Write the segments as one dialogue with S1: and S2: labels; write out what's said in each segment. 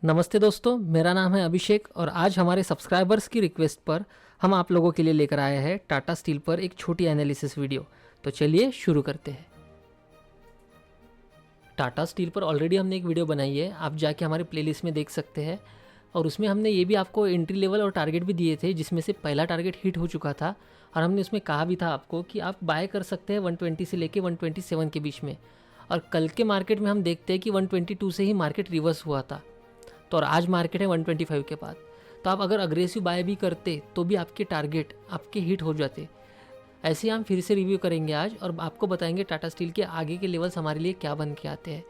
S1: नमस्ते दोस्तों, मेरा नाम है अभिषेक और आज हमारे सब्सक्राइबर्स की रिक्वेस्ट पर हम आप लोगों के लिए लेकर आए हैं टाटा स्टील पर एक छोटी एनालिसिस वीडियो। तो चलिए शुरू करते हैं। टाटा स्टील पर ऑलरेडी हमने एक वीडियो बनाई है, आप जाके हमारे प्लेलिस्ट में देख सकते हैं। और उसमें हमने ये भी आपको एंट्री लेवल और टारगेट भी दिए थे, जिसमें से पहला टारगेट हिट हो चुका था। और हमने उसमें कहा भी था आपको कि आप बाय कर सकते हैं 120 से लेके 127 के बीच में। और कल के मार्केट में हम देखते हैं कि 122 से ही मार्केट रिवर्स हुआ था। तो और आज मार्केट है 125 के बाद। तो आप अगर अग्रेसिव बाय भी करते तो भी आपके टारगेट आपके हिट हो जाते। ऐसे ही हम फिर से रिव्यू करेंगे आज और आपको बताएंगे टाटा स्टील के आगे के लेवल्स हमारे लिए क्या बन के आते हैं।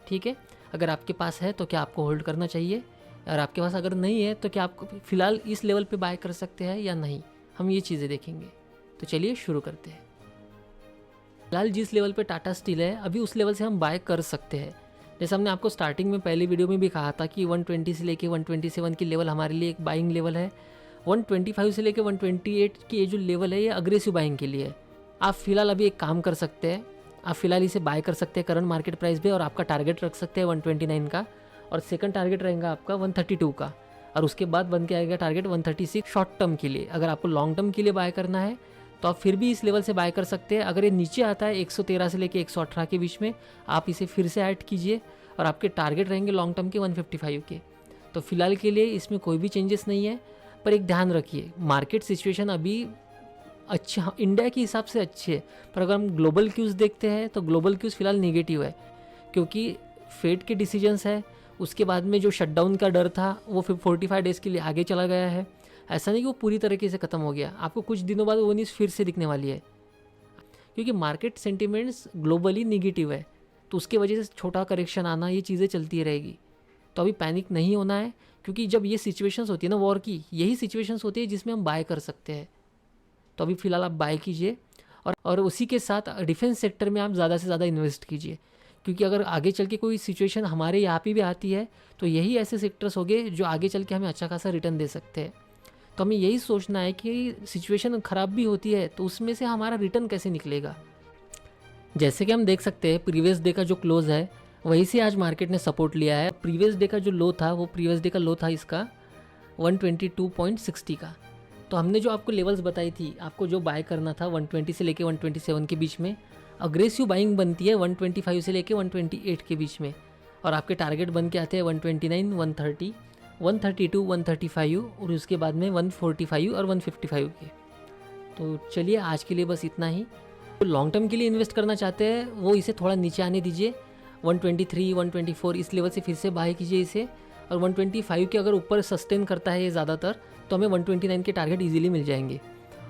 S1: ठीक है, अगर आपके पास है तो क्या आपको होल्ड करना चाहिए, और आपके पास अगर नहीं है तो क्या आपको फिलहाल इस लेवल पे बाय कर सकते हैं या नहीं, हम ये चीज़ें देखेंगे। तो चलिए शुरू करते हैं। फिलहाल जिस लेवल पे टाटा स्टील है अभी उस लेवल से हम बाय कर सकते हैं। जैसे हमने आपको स्टार्टिंग में पहले वीडियो में भी कहा था कि 120 से लेके 127 की लेवल हमारे लिए एक बाइंग लेवल है। 125 से लेके 128 की ये जो लेवल है ये अग्रेसिव बाइंग के लिए है। आप फिलहाल अभी एक काम कर सकते हैं, आप फिलहाल इसे बाय कर सकते हैं करंट मार्केट प्राइस पे, और आपका टारगेट रख सकते हैं 129 का, और सेकंड टारगेट रहेगा आपका 132 का, और उसके बाद बन के आएगा टारगेट 136 शॉर्ट टर्म के लिए। अगर आपको लॉन्ग टर्म के लिए बाय करना है तो आप फिर भी इस लेवल से बाय कर सकते हैं। अगर ये नीचे आता है 113 से लेके 118 के बीच में, आप इसे फिर से ऐड कीजिए और आपके टारगेट रहेंगे लॉन्ग टर्म के 155 के। तो फिलहाल के लिए इसमें कोई भी चेंजेस नहीं है, पर एक ध्यान रखिए मार्केट सिचुएशन अभी अच्छा इंडिया के हिसाब से अच्छी है, पर अगर हम ग्लोबल क्यूज़ देखते हैं तो ग्लोबल क्यूज़ फिलहाल नेगेटिव है, क्योंकि फेड के डिसीजंस है। उसके बाद में जो शटडाउन का डर था वो फिर 45 डेज़ के लिए आगे चला गया है। ऐसा नहीं कि वो पूरी तरीके से ख़त्म हो गया, आपको कुछ दिनों बाद वो न्यूज़ फिर से दिखने वाली है, क्योंकि मार्केट सेंटिमेंट्स ग्लोबली निगेटिव है। तो उसके वजह से छोटा करेक्शन आना, ये चीज़ें चलती रहेगी। तो अभी पैनिक नहीं होना है, क्योंकि जब ये सिचुएशंस होती है ना वॉर की, यही सिचुएशंस होती है जिसमें हम बाय कर सकते हैं। तो अभी फ़िलहाल आप बाय कीजिए, और उसी के साथ डिफेंस सेक्टर में आप ज़्यादा से ज़्यादा इन्वेस्ट कीजिए, क्योंकि अगर आगे चल के कोई सिचुएशन हमारे यहाँ पे भी आती है तो यही ऐसे सेक्टर्स हो गए जो आगे चल के हमें अच्छा खासा रिटर्न दे सकते हैं। तो हमें यही सोचना है कि सिचुएशन ख़राब भी होती है तो उसमें से हमारा रिटर्न कैसे निकलेगा। जैसे कि हम देख सकते हैं प्रीवियस डे का जो क्लोज है वहीं से आज मार्केट ने सपोर्ट लिया है। प्रीवियस डे का जो लो था वो प्रीवियस डे का लो था इसका 122.60 का। तो हमने जो आपको लेवल्स बताई थी, आपको जो बाय करना था 120 से लेके 127 के बीच में, अग्रेसिव बाइंग बनती है 125 से लेके 128 के बीच में, और आपके टारगेट बन के आते हैं 129, 130, 132, 135 और उसके बाद में 145 और 155 के। तो चलिए आज के लिए बस इतना ही। तो लॉन्ग टर्म के लिए इन्वेस्ट करना चाहते हैं वो इसे थोड़ा नीचे आने दीजिए, 123, 124 इस लेवल से फिर से बाय कीजिए इसे। और 125 के अगर ऊपर सस्टेन करता है ये ज़्यादातर, तो हमें 129 के टारगेट इजीली मिल जाएंगे।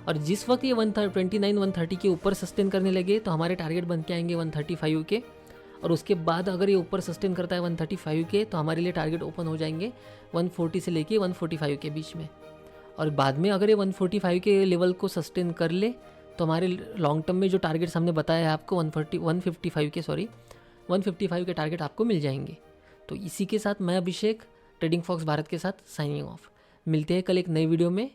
S1: और जिस वक्त ये 129, 130 के ऊपर सस्टेन करने लगे तो हमारे टारगेट बन के आएंगे 135 के, और उसके बाद अगर ये ऊपर सस्टेन करता है 135 के तो हमारे लिए टारगेट ओपन हो जाएंगे 140 से लेके 145 के बीच में। और बाद में अगर ये 145 के लेवल को सस्टेन कर ले तो हमारे लॉन्ग टर्म में जो टारगेट्स हमने बताया है आपको 155 के टारगेट आपको मिल जाएंगे। तो इसी के साथ मैं अभिषेक ट्रेडिंग फॉक्स भारत के साथ साइनिंग ऑफ। मिलते हैं कल एक नई वीडियो में।